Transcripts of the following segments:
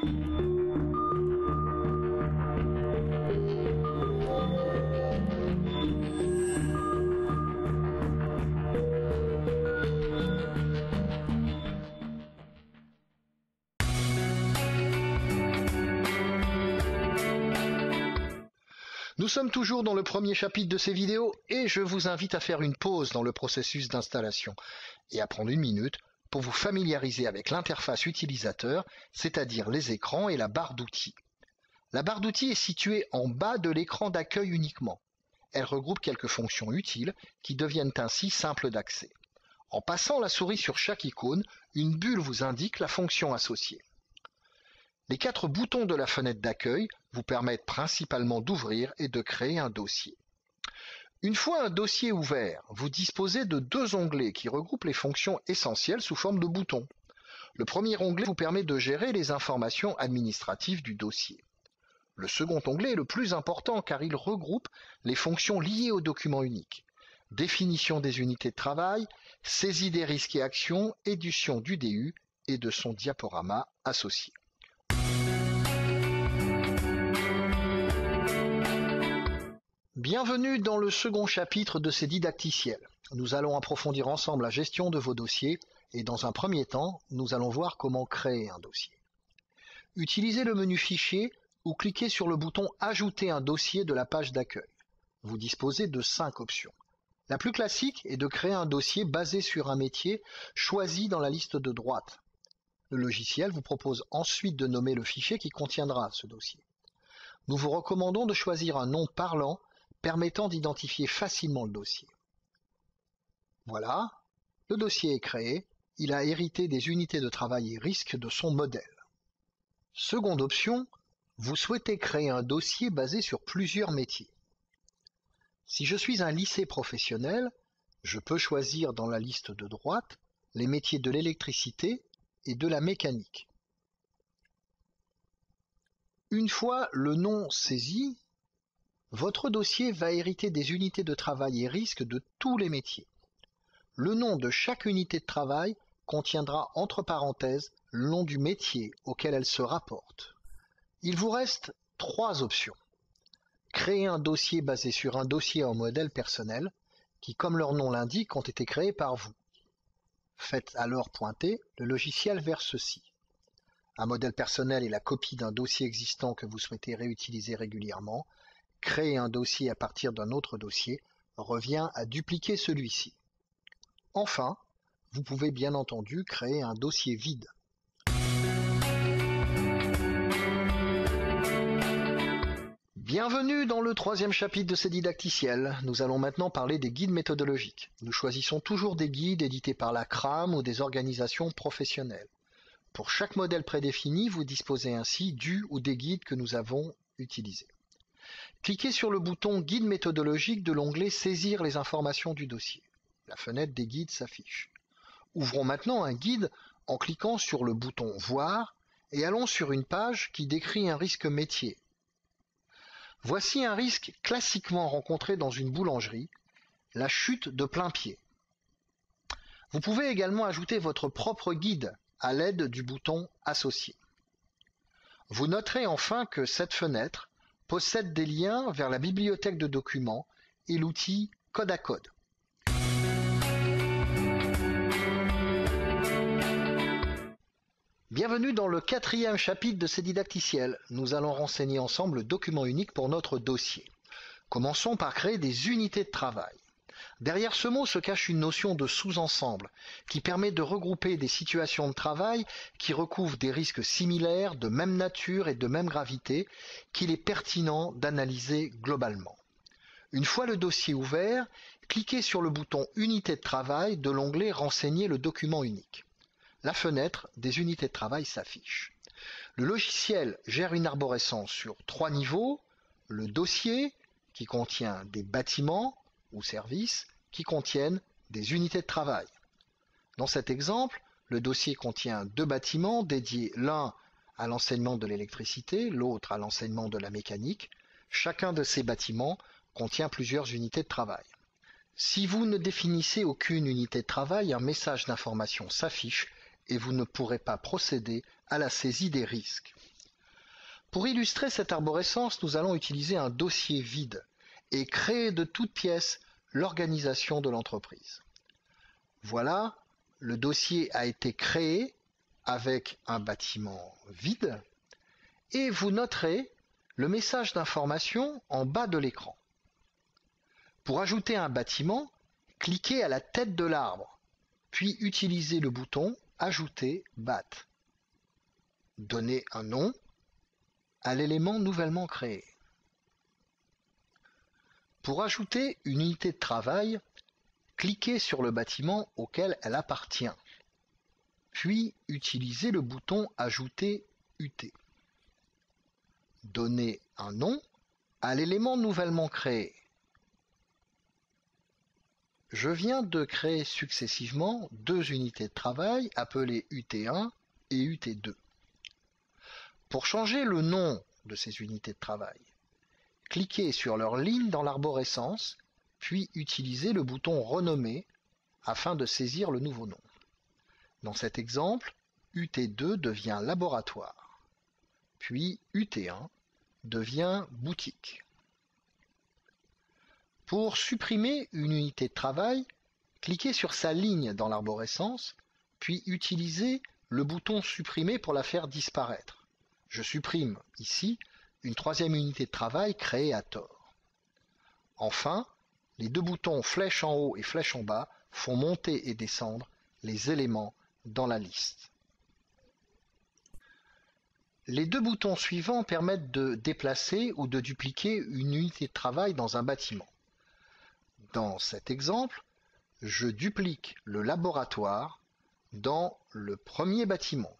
Nous sommes toujours dans le premier chapitre de ces vidéos et je vous invite à faire une pause dans le processus d'installation et à prendre une minute pour vous familiariser avec l'interface utilisateur, c'est-à-dire les écrans et la barre d'outils. La barre d'outils est située en bas de l'écran d'accueil uniquement. Elle regroupe quelques fonctions utiles qui deviennent ainsi simples d'accès. En passant la souris sur chaque icône, une bulle vous indique la fonction associée. Les 4 boutons de la fenêtre d'accueil vous permettent principalement d'ouvrir et de créer un dossier. Une fois un dossier ouvert, vous disposez de 2 onglets qui regroupent les fonctions essentielles sous forme de boutons. Le premier onglet vous permet de gérer les informations administratives du dossier. Le second onglet est le plus important car il regroupe les fonctions liées au document unique. Définition des unités de travail, saisie des risques et actions, édition du DU et de son diaporama associé. Bienvenue dans le second chapitre de ces didacticiels. Nous allons approfondir ensemble la gestion de vos dossiers et dans un premier temps, nous allons voir comment créer un dossier. Utilisez le menu Fichier ou cliquez sur le bouton Ajouter un dossier de la page d'accueil. Vous disposez de 5 options. La plus classique est de créer un dossier basé sur un métier choisi dans la liste de droite. Le logiciel vous propose ensuite de nommer le fichier qui contiendra ce dossier. Nous vous recommandons de choisir un nom parlant permettant d'identifier facilement le dossier. Voilà, le dossier est créé, il a hérité des unités de travail et risques de son modèle. Seconde option, vous souhaitez créer un dossier basé sur plusieurs métiers. Si je suis un lycée professionnel, je peux choisir dans la liste de droite les métiers de l'électricité et de la mécanique. Une fois le nom saisi, votre dossier va hériter des unités de travail et risques de tous les métiers. Le nom de chaque unité de travail contiendra entre parenthèses le nom du métier auquel elle se rapporte. Il vous reste 3 options. Créer un dossier basé sur un dossier en modèle personnel qui, comme leur nom l'indique, ont été créés par vous. Faites alors pointer le logiciel vers ceci. Un modèle personnel est la copie d'un dossier existant que vous souhaitez réutiliser régulièrement. Créer un dossier à partir d'un autre dossier revient à dupliquer celui-ci. Enfin, vous pouvez bien entendu créer un dossier vide. Bienvenue dans le 3e chapitre de ces didacticiels. Nous allons maintenant parler des guides méthodologiques. Nous choisissons toujours des guides édités par la CRAM ou des organisations professionnelles. Pour chaque modèle prédéfini, vous disposez ainsi du ou des guides que nous avons utilisés. Cliquez sur le bouton Guide méthodologique de l'onglet Saisir les informations du dossier. La fenêtre des guides s'affiche. Ouvrons maintenant un guide en cliquant sur le bouton Voir et allons sur une page qui décrit un risque métier. Voici un risque classiquement rencontré dans une boulangerie, la chute de plain-pied. Vous pouvez également ajouter votre propre guide à l'aide du bouton Associer. Vous noterez enfin que cette fenêtre possède des liens vers la bibliothèque de documents et l'outil Code à code. Bienvenue dans le 4e chapitre de ces didacticiels. Nous allons renseigner ensemble le document unique pour notre dossier. Commençons par créer des unités de travail. Derrière ce mot se cache une notion de sous-ensemble qui permet de regrouper des situations de travail qui recouvrent des risques similaires, de même nature et de même gravité, qu'il est pertinent d'analyser globalement. Une fois le dossier ouvert, cliquez sur le bouton Unité de travail de l'onglet Renseigner le document unique. La fenêtre des unités de travail s'affiche. Le logiciel gère une arborescence sur 3 niveaux, le dossier qui contient des bâtiments ou services qui contiennent des unités de travail. Dans cet exemple, le dossier contient 2 bâtiments dédiés l'un à l'enseignement de l'électricité, l'autre à l'enseignement de la mécanique. Chacun de ces bâtiments contient plusieurs unités de travail. Si vous ne définissez aucune unité de travail, un message d'information s'affiche et vous ne pourrez pas procéder à la saisie des risques. Pour illustrer cette arborescence, nous allons utiliser un dossier vide et créer de toutes pièces l'organisation de l'entreprise. Voilà, le dossier a été créé avec un bâtiment vide et vous noterez le message d'information en bas de l'écran. Pour ajouter un bâtiment, cliquez à la tête de l'arbre, puis utilisez le bouton Ajouter BAT. Donnez un nom à l'élément nouvellement créé. Pour ajouter une unité de travail, cliquez sur le bâtiment auquel elle appartient, puis utilisez le bouton Ajouter UT. Donnez un nom à l'élément nouvellement créé. Je viens de créer successivement deux unités de travail appelées UT1 et UT2. Pour changer le nom de ces unités de travail, cliquez sur leur ligne dans l'arborescence, puis utilisez le bouton Renommer afin de saisir le nouveau nom. Dans cet exemple, UT2 devient Laboratoire, puis UT1 devient Boutique. Pour supprimer une unité de travail, cliquez sur sa ligne dans l'arborescence, puis utilisez le bouton Supprimer pour la faire disparaître. Je supprime ici une troisième unité de travail créée à tort. Enfin, les deux boutons flèche en haut et flèche en bas font monter et descendre les éléments dans la liste. Les deux boutons suivants permettent de déplacer ou de dupliquer une unité de travail dans un bâtiment. Dans cet exemple, je duplique le laboratoire dans le premier bâtiment.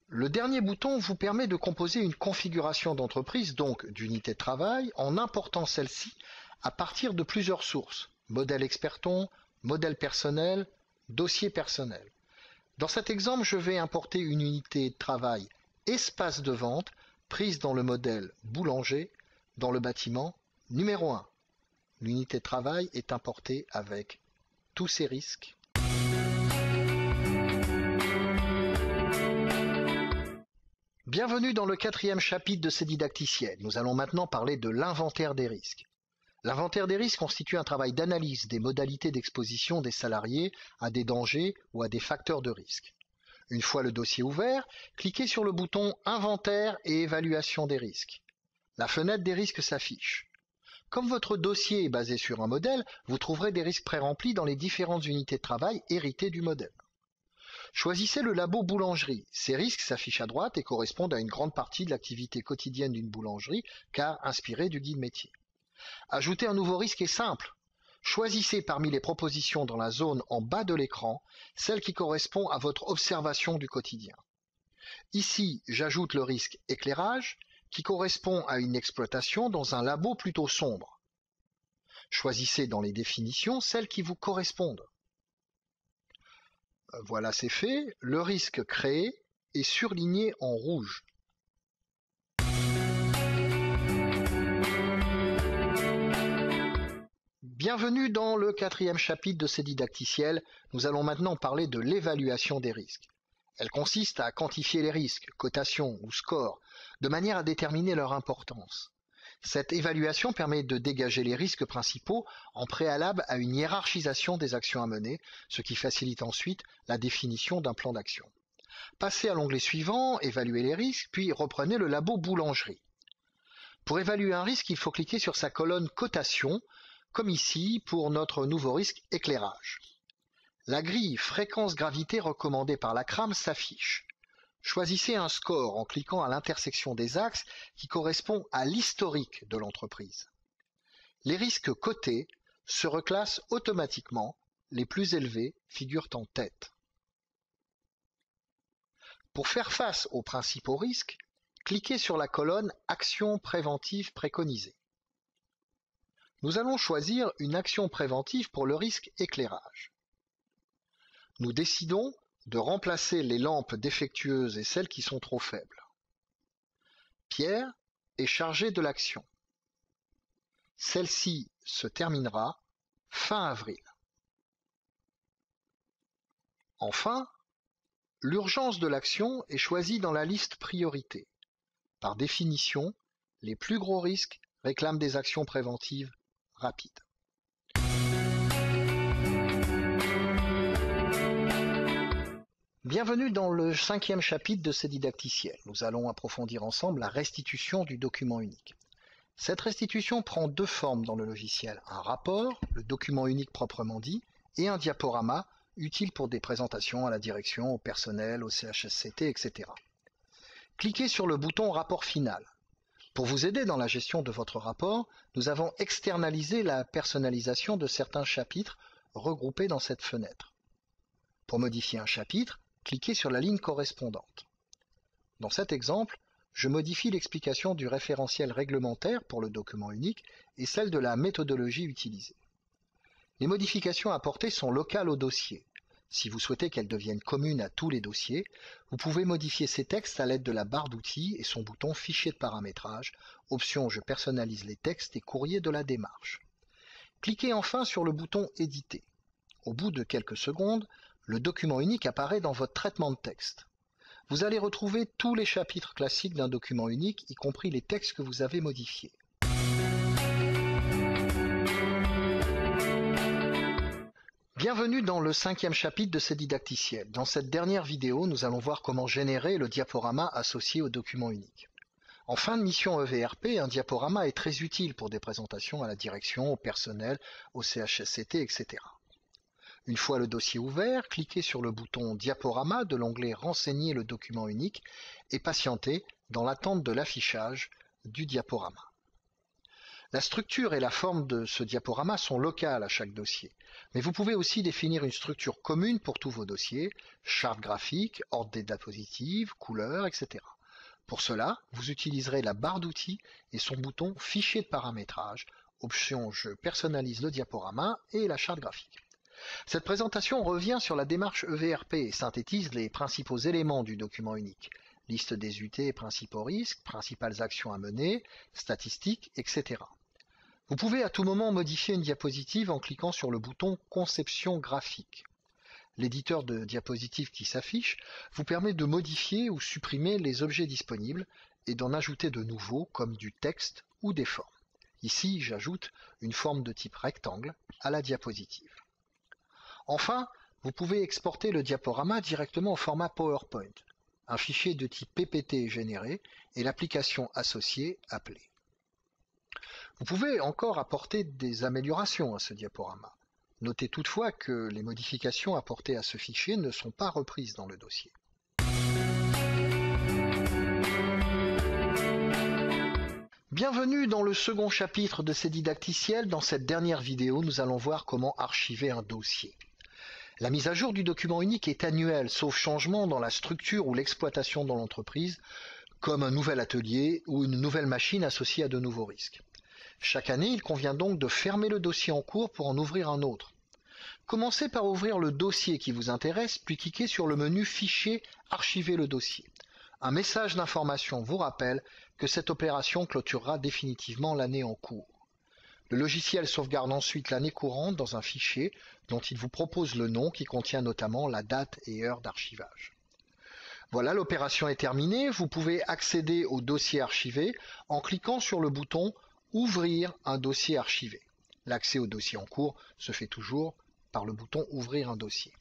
Le dernier bouton vous permet de composer une configuration d'entreprise, donc d'unité de travail, en important celle-ci à partir de plusieurs sources: modèle experton, modèle personnel, dossier personnel. Dans cet exemple, je vais importer une unité de travail espace de vente prise dans le modèle boulanger dans le bâtiment numéro 1. L'unité de travail est importée avec tous ses risques. Bienvenue dans le 4e chapitre de ces didacticiels. Nous allons maintenant parler de l'inventaire des risques. L'inventaire des risques constitue un travail d'analyse des modalités d'exposition des salariés à des dangers ou à des facteurs de risque. Une fois le dossier ouvert, cliquez sur le bouton Inventaire et évaluation des risques. La fenêtre des risques s'affiche. Comme votre dossier est basé sur un modèle, vous trouverez des risques pré-remplis dans les différentes unités de travail héritées du modèle. Choisissez le labo boulangerie. Ces risques s'affichent à droite et correspondent à une grande partie de l'activité quotidienne d'une boulangerie, car inspirés du guide métier. Ajouter un nouveau risque est simple. Choisissez parmi les propositions dans la zone en bas de l'écran celle qui correspond à votre observation du quotidien. Ici, j'ajoute le risque éclairage qui correspond à une exploitation dans un labo plutôt sombre. Choisissez dans les définitions celles qui vous correspondent. Voilà, c'est fait. Le risque créé est surligné en rouge. Bienvenue dans le 4e chapitre de ces didacticiels. Nous allons maintenant parler de l'évaluation des risques. Elle consiste à quantifier les risques, cotations ou scores, de manière à déterminer leur importance. Cette évaluation permet de dégager les risques principaux en préalable à une hiérarchisation des actions à mener, ce qui facilite ensuite la définition d'un plan d'action. Passez à l'onglet suivant, Évaluer les risques, puis reprenez le labo boulangerie. Pour évaluer un risque, il faut cliquer sur sa colonne cotation, comme ici pour notre nouveau risque éclairage. La grille fréquence-gravité recommandée par la CRAM s'affiche. Choisissez un score en cliquant à l'intersection des axes qui correspond à l'historique de l'entreprise. Les risques cotés se reclassent automatiquement, les plus élevés figurent en tête. Pour faire face aux principaux risques, cliquez sur la colonne Actions préventives préconisées. Nous allons choisir une action préventive pour le risque éclairage. Nous décidons de remplacer les lampes défectueuses et celles qui sont trop faibles. Pierre est chargé de l'action. Celle-ci se terminera fin avril. Enfin, L'urgence de l'action est choisie dans la liste priorité. Par définition, les plus gros risques réclament des actions préventives rapides. Bienvenue dans le 5e chapitre de ces didacticiels. Nous allons approfondir ensemble la restitution du document unique. Cette restitution prend deux formes dans le logiciel. Un rapport, le document unique proprement dit, et un diaporama, utile pour des présentations à la direction, au personnel, au CHSCT, etc. Cliquez sur le bouton Rapport final. Pour vous aider dans la gestion de votre rapport, nous avons externalisé la personnalisation de certains chapitres regroupés dans cette fenêtre. Pour modifier un chapitre, cliquez sur la ligne correspondante. Dans cet exemple, je modifie l'explication du référentiel réglementaire pour le document unique et celle de la méthodologie utilisée. Les modifications apportées sont locales au dossier. Si vous souhaitez qu'elles deviennent communes à tous les dossiers, vous pouvez modifier ces textes à l'aide de la barre d'outils et son bouton Fichier de paramétrage, option Je personnalise les textes et courrier de la démarche. Cliquez enfin sur le bouton Éditer. Au bout de quelques secondes, le document unique apparaît dans votre traitement de texte. Vous allez retrouver tous les chapitres classiques d'un document unique, y compris les textes que vous avez modifiés. Bienvenue dans le 5e chapitre de ces didacticiels. Dans cette dernière vidéo, nous allons voir comment générer le diaporama associé au document unique. En fin de mission EVRP, un diaporama est très utile pour des présentations à la direction, au personnel, au CHSCT, etc. Une fois le dossier ouvert, cliquez sur le bouton Diaporama de l'onglet Renseigner le document unique et patientez dans l'attente de l'affichage du diaporama. La structure et la forme de ce diaporama sont locales à chaque dossier, mais vous pouvez aussi définir une structure commune pour tous vos dossiers, charte graphique, ordre des diapositives, couleurs, etc. Pour cela, vous utiliserez la barre d'outils et son bouton Fichier de paramétrage, option Je personnalise le diaporama et la charte graphique. Cette présentation revient sur la démarche EVRP et synthétise les principaux éléments du document unique. Liste des UT et principaux risques, principales actions à mener, statistiques, etc. Vous pouvez à tout moment modifier une diapositive en cliquant sur le bouton Conception graphique. L'éditeur de diapositives qui s'affiche vous permet de modifier ou supprimer les objets disponibles et d'en ajouter de nouveaux comme du texte ou des formes. Ici, j'ajoute une forme de type rectangle à la diapositive. Enfin, vous pouvez exporter le diaporama directement au format PowerPoint. Un fichier de type PPT est généré et l'application associée appelée. Vous pouvez encore apporter des améliorations à ce diaporama. Notez toutefois que les modifications apportées à ce fichier ne sont pas reprises dans le dossier. Bienvenue dans le second chapitre de ces didacticiels. Dans cette dernière vidéo, nous allons voir comment archiver un dossier. La mise à jour du document unique est annuelle, sauf changement dans la structure ou l'exploitation dans l'entreprise, comme un nouvel atelier ou une nouvelle machine associée à de nouveaux risques. Chaque année, il convient donc de fermer le dossier en cours pour en ouvrir un autre. Commencez par ouvrir le dossier qui vous intéresse, puis cliquez sur le menu Fichier, Archiver le dossier. Un message d'information vous rappelle que cette opération clôturera définitivement l'année en cours. Le logiciel sauvegarde ensuite l'année courante dans un fichier dont il vous propose le nom qui contient notamment la date et heure d'archivage. Voilà, l'opération est terminée. Vous pouvez accéder au dossier archivé en cliquant sur le bouton « Ouvrir un dossier archivé ». L'accès au dossier en cours se fait toujours par le bouton « Ouvrir un dossier ».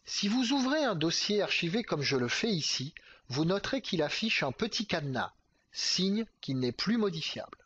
Si vous ouvrez un dossier archivé comme je le fais ici, vous noterez qu'il affiche un petit cadenas, signe qu'il n'est plus modifiable.